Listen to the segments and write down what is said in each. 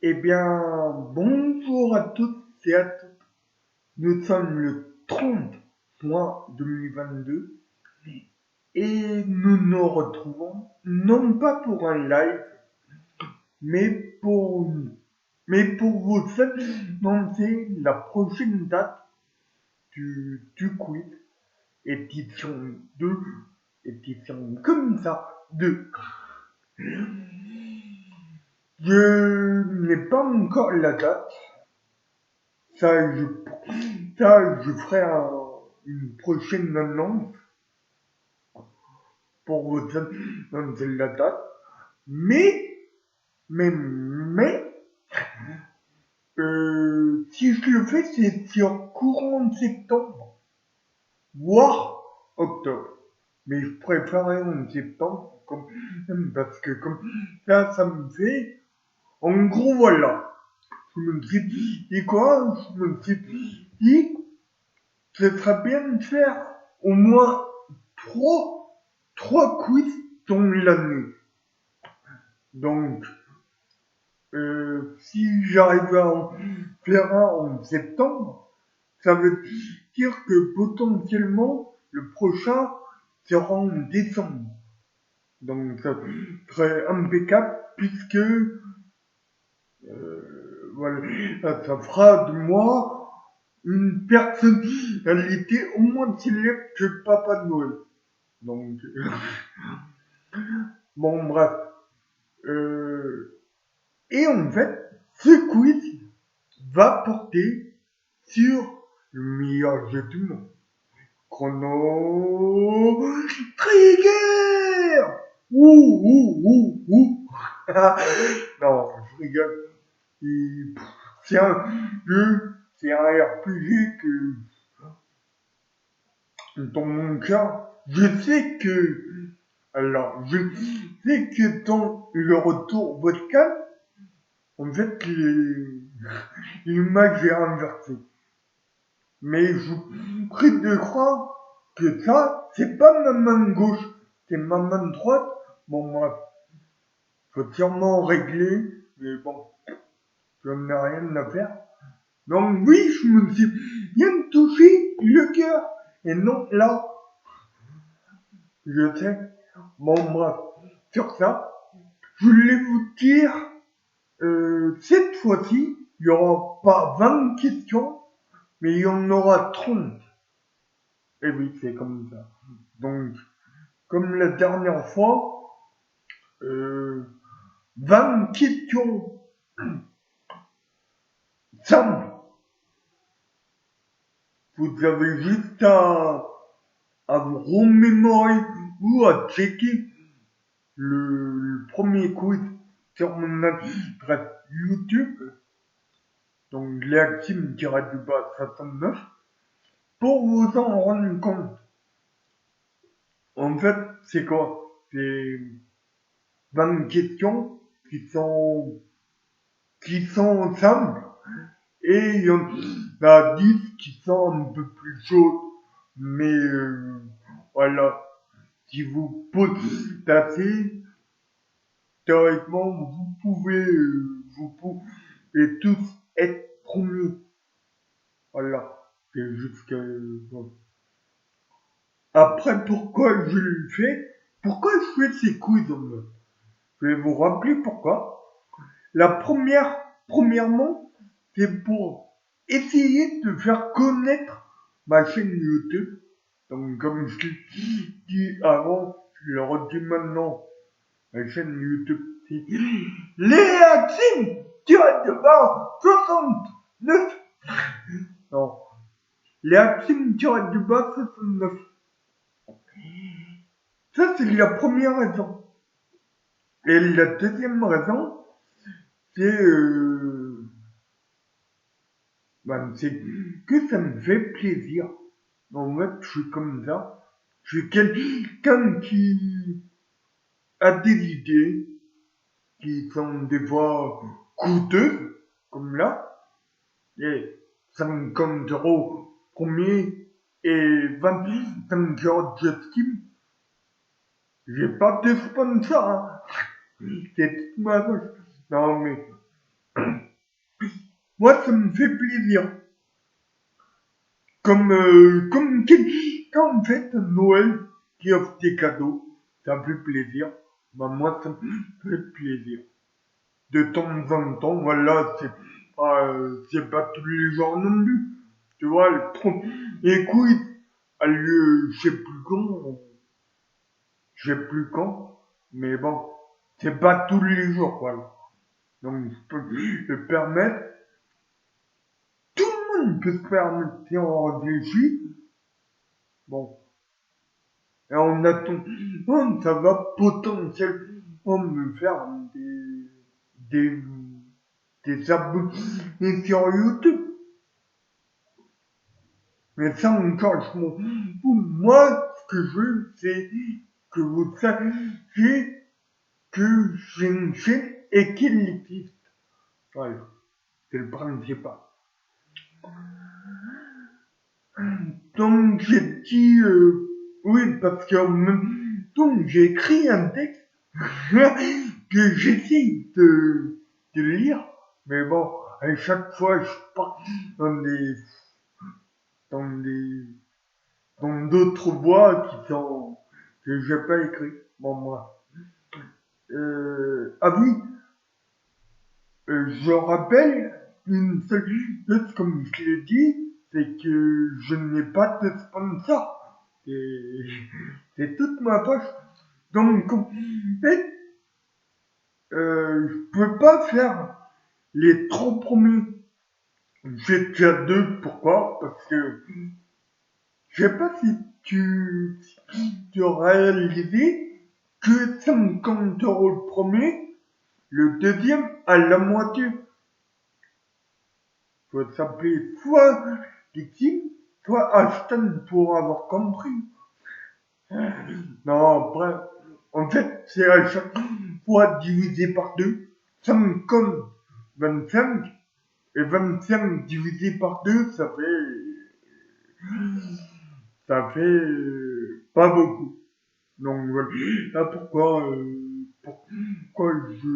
Eh bien, bonjour à toutes et à tous. Nous sommes le 30 juin 2022 et nous nous retrouvons non pas pour un live, mais pour, mais pour vous annoncer la prochaine date du quiz, édition 2, édition comme ça, 2. Je n'ai pas encore la date. Ça, je ferai une prochaine annonce pour vous annoncer la date. Mais, si je le fais, c'est sur courant septembre, voire octobre. Mais je préférerais en septembre, parce que comme ça me fait, en gros, voilà. Je me suis dit quoi? Je me suis dit, ce serait bien de faire au moins trois quiz dans l'année. Donc, si j'arrive à en faire un en septembre, ça veut dire que potentiellement le prochain sera en décembre. Donc, ça serait impeccable puisque voilà, ça fera de moi une personnalité au moins célèbre que Papa Noël. Donc, bon, bref. Et en fait, ce quiz va porter sur le meilleur jeu du monde. Chrono Trigger. Ouh. Non, je rigole. C'est un jeu, c'est un RPG que, dans mon cas, je sais que dans le retour vodka, en fait, l'image est inversée. Mais je vous prie de croire que ça, c'est pas ma main gauche, c'est ma main droite. Bon, bref, faut sûrement régler, mais bon, j'en ai rien à faire. Donc oui, je me suis bien touché le cœur. Et non, là, je sais. Bon, bref, sur ça, je voulais vous dire, cette fois-ci, il n'y aura pas 20 questions, mais il y en aura 30. Et oui, c'est comme ça. Donc, comme la dernière fois, 20 questions simples. Vous avez juste à vous remémorer ou à checker le premier quiz sur mon adresse YouTube, donc Léaxime-69, pour vous en rendre compte. En fait, c'est quoi? C'est 20 questions qui sont simples, et il y en a 10 qui sont un peu plus chaudes. Mais voilà, si vous posez assez, théoriquement, vous pouvez tous être promus. Voilà, c'est juste que... Bon. Après, pourquoi je le fais? Pourquoi je fais ces quiz en fait? Je vais vous rappeler pourquoi. Premièrement, c'est pour essayer de faire connaître ma chaîne YouTube. Donc, comme je l'ai dit avant, je le redis maintenant, ma chaîne YouTube, c'est Léaxime, de bas 69. Non, Léaxime, de bas 69. Ça, c'est la première raison. Et la deuxième raison, c'est c'est que ça me fait plaisir. En fait, je suis comme ça. Je suis quelqu'un qui a des idées qui sont des fois coûteuses, comme là, et 50 € premier et 25 € de Steam. J'ai pas de sponsor, hein. C'est toute ma poche. Non, mais Moi, ça me fait plaisir. Comme quand on fête Noël qui offre des cadeaux, ça fait plaisir. Bah, moi, ça me fait plaisir. De temps en temps, voilà, c'est pas tous les jours non plus. Tu vois, les quiz a lieu, je sais plus quand, mais bon, c'est pas tous les jours, voilà. Donc, je peux le permettre. Tout le monde peut se permettre si on réfléchit. Bon, et en attendant, ça va potentiellement me faire des, des abonnés sur YouTube. Mais ça encore, je m'en fous. Moi, ce que je veux, c'est que vous sachiez que j'ai une chaîne et qu'il existe. Voilà, c'est le principal. Donc j'ai dit oui, parce qu'en même temps j'ai écrit un texte que j'essaye de lire, mais bon, à chaque fois je pars dans des dans d'autres voies qui sont que j'ai pas écrit. Bon moi. Ah oui, je rappelle une seule chose comme je l'ai dit, c'est que je n'ai pas de sponsor. C'est toute ma poche. Donc en fait, je peux pas faire les 3 premiers. J'ai déjà 2, pourquoi? Parce que je sais pas si tu as réalisé que 50 € le premier, le deuxième à la moitié. Faut s'appeler soit Victime, soit Ashton pour avoir compris. Non, après, en fait, c'est à chaque fois divisé par 2, 5 comme 25, et 25 divisé par 2, ça fait pas beaucoup. Donc voilà, là pourquoi je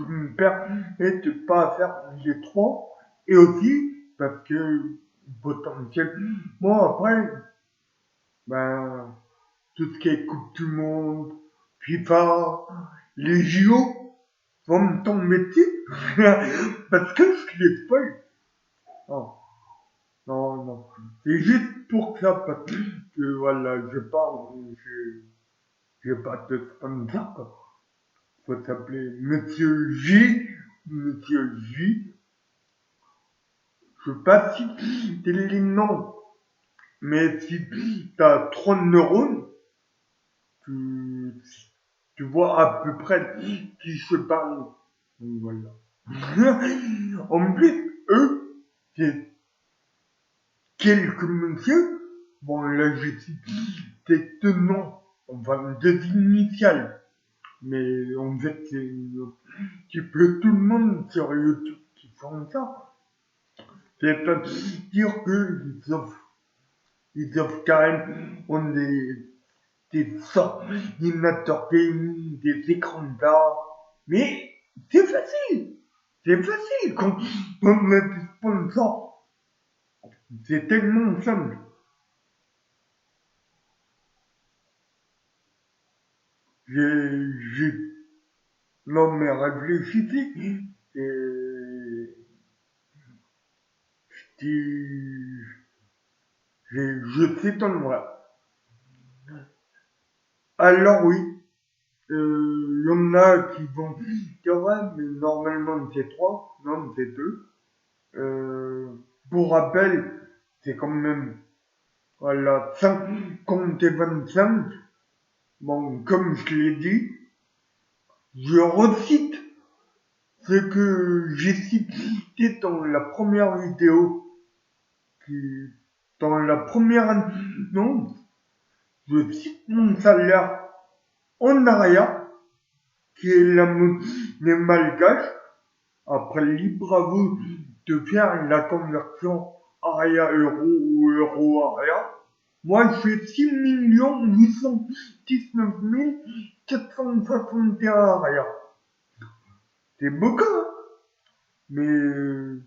me permets de pas faire les 3, et aussi parce que potentiellement après, ben, tout ce qui est Coupe du Monde, FIFA, les JO vont me tomber dessus parce que je les spoil. Non, non, non. C'est juste pour ça parce que voilà, j'ai pas de sponsor, quoi. Faut s'appeler Monsieur J, Monsieur J. Je sais pas si t'es les noms, mais si t'as 3 neurones, tu, tu vois à peu près qui se parle. Donc voilà. En plus, eux, c'est quelques messieurs. Bon, là, j'ai cité 2 noms, enfin 2 initiales. Mais en fait, c'est un petit peu tout le monde sur YouTube qui font ça. C'est à dire ils offrent carrément des ordinateurs gaming, des écrans d'art. Mais c'est facile. C'est facile quand on a des sponsors. C'est tellement simple. J'ai, non mais réfléchissez. Et je s'étonnerai. Alors oui, il y en a qui vont dire ouais, mais normalement c'est 3, non c'est 2. Pour rappel, c'est quand même voilà 50 et 25. Bon, comme je l'ai dit, je recite ce que j'ai cité dans la première vidéo, qui, dans la première annonce, je cite mon salaire en arrière, qui est la monnaie malgache. Après, libre à vous de faire la conversion aria-euro ou euro-aria. Moi, je fais 6 819 461 aria. C'est beaucoup, hein? Mais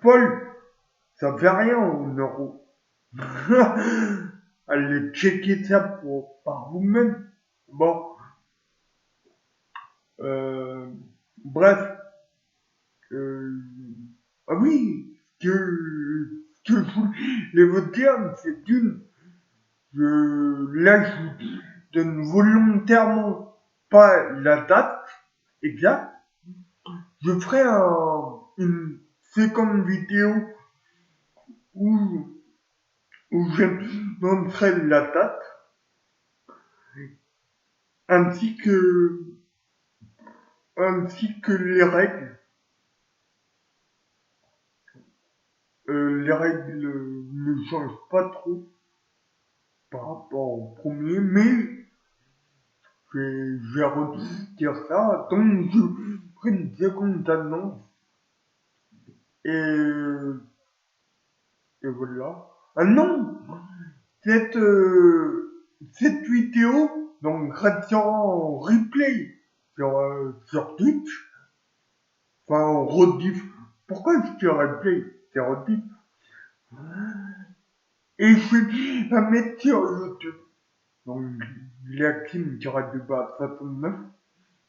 Paul, ça fait rien en euros. Allez checker ça par vous-même. Bon, euh, bref, euh, ah oui, ce que je voulais vous dire, c'est là, je vous donne volontairement pas la date exacte. Je ferai une séquence vidéo où, où je montrerai la date ainsi que, ainsi que les règles. Les règles ne changent pas trop par rapport au premier, mais je vais redire ça. Donc, je ferai une seconde annonce et, et voilà. Ah non! Cette, cette vidéo, donc, restera en replay sur Twitch. Enfin, en rediff. Pourquoi je dis replay? C'est rediff. Et je vais la mettre sur YouTube. Donc, la team qui aura du bas 69.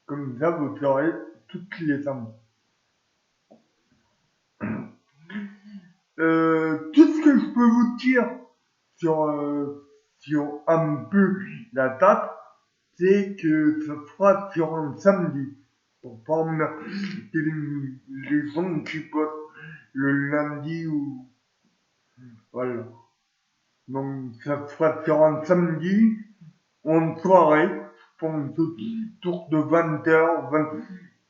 Comme ça, vous aurez toutes les infos. Tout ce que je peux vous dire sur un peu la date, c'est que ça sera sur un samedi. Pour pas emmerder les gens qui bossent le lundi ou voilà. Donc ça sera sur un samedi, en soirée, je pense autour de 20h,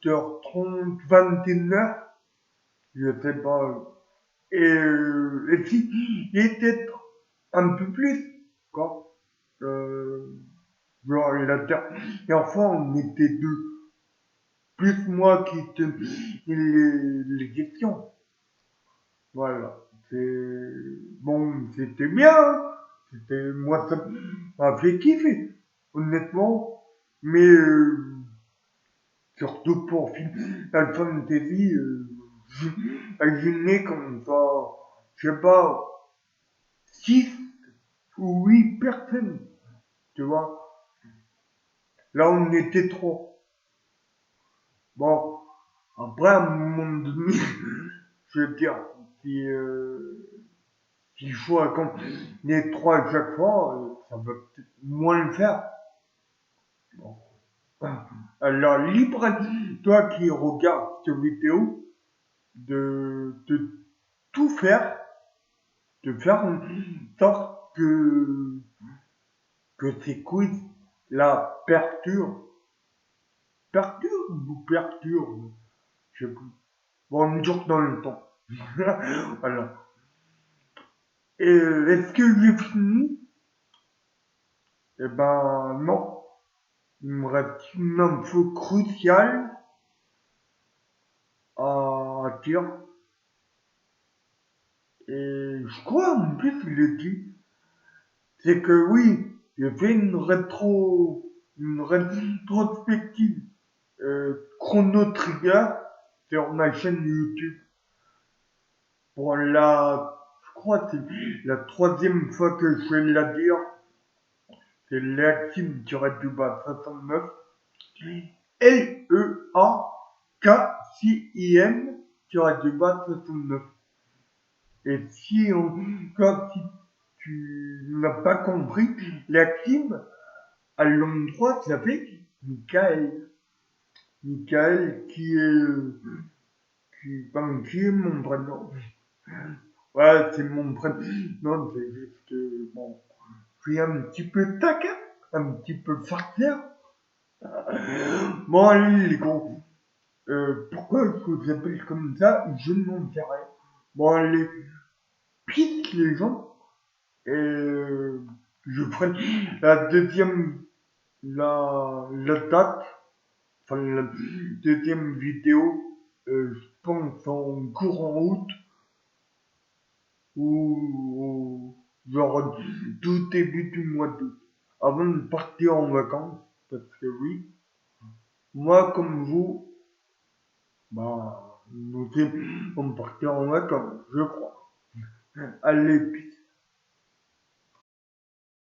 20h30, 21h, je sais pas. Et si, il est peut-être un peu plus, quoi. Genre la dernière fois, on était deux. Plus moi qui te les questions. Voilà. C'est bon, c'était bien. C'était moi ça m'a fait kiffer, honnêtement. Mais surtout pour Final Fantasy, imaginez comme ça, je sais pas, 6 ou 8 personnes, tu vois. Là on était trop. Bon, après à un moment donné, je veux dire, si s'il faut accompagner trois à chaque fois, ça va peut-être moins le faire. Bon. Alors, libre à toi qui regardes cette vidéo de tout faire, de faire en sorte que ces quiz la perturbent ou perturbent, je sais plus. Bon, on dure dans le temps. Voilà. Et est-ce que j'ai fini? Eh ben non. Il me reste une info cruciale à dire. Et je crois en plus il le dit. C'est que oui, j'ai fait une rétrospective Chrono Trigger sur ma chaîne YouTube. Pour je crois que c'est la troisième fois que je vais la dire. C'est Leakim-du-bas 69. Leakcim-du-bas 69. Et si quand tu n'as pas compris, la Kim, à l'endroit, ça fait Michael. Michael qui est mon prénom. Ouais, c'est mon prénom. Non, c'est juste que, bon, je suis un petit peu taquin, un petit peu farceur. Bon, allez, les gros. Pourquoi je vous appelle comme ça, je n'en sais rien. Bon, allez, pisse les gens. Et je ferai la deuxième, la date, enfin la deuxième vidéo, je pense en courant août, ou genre tout début du mois d'août, avant de partir en vacances, parce que oui, moi comme vous, bah, nous on partir en vacances, je crois. Allez,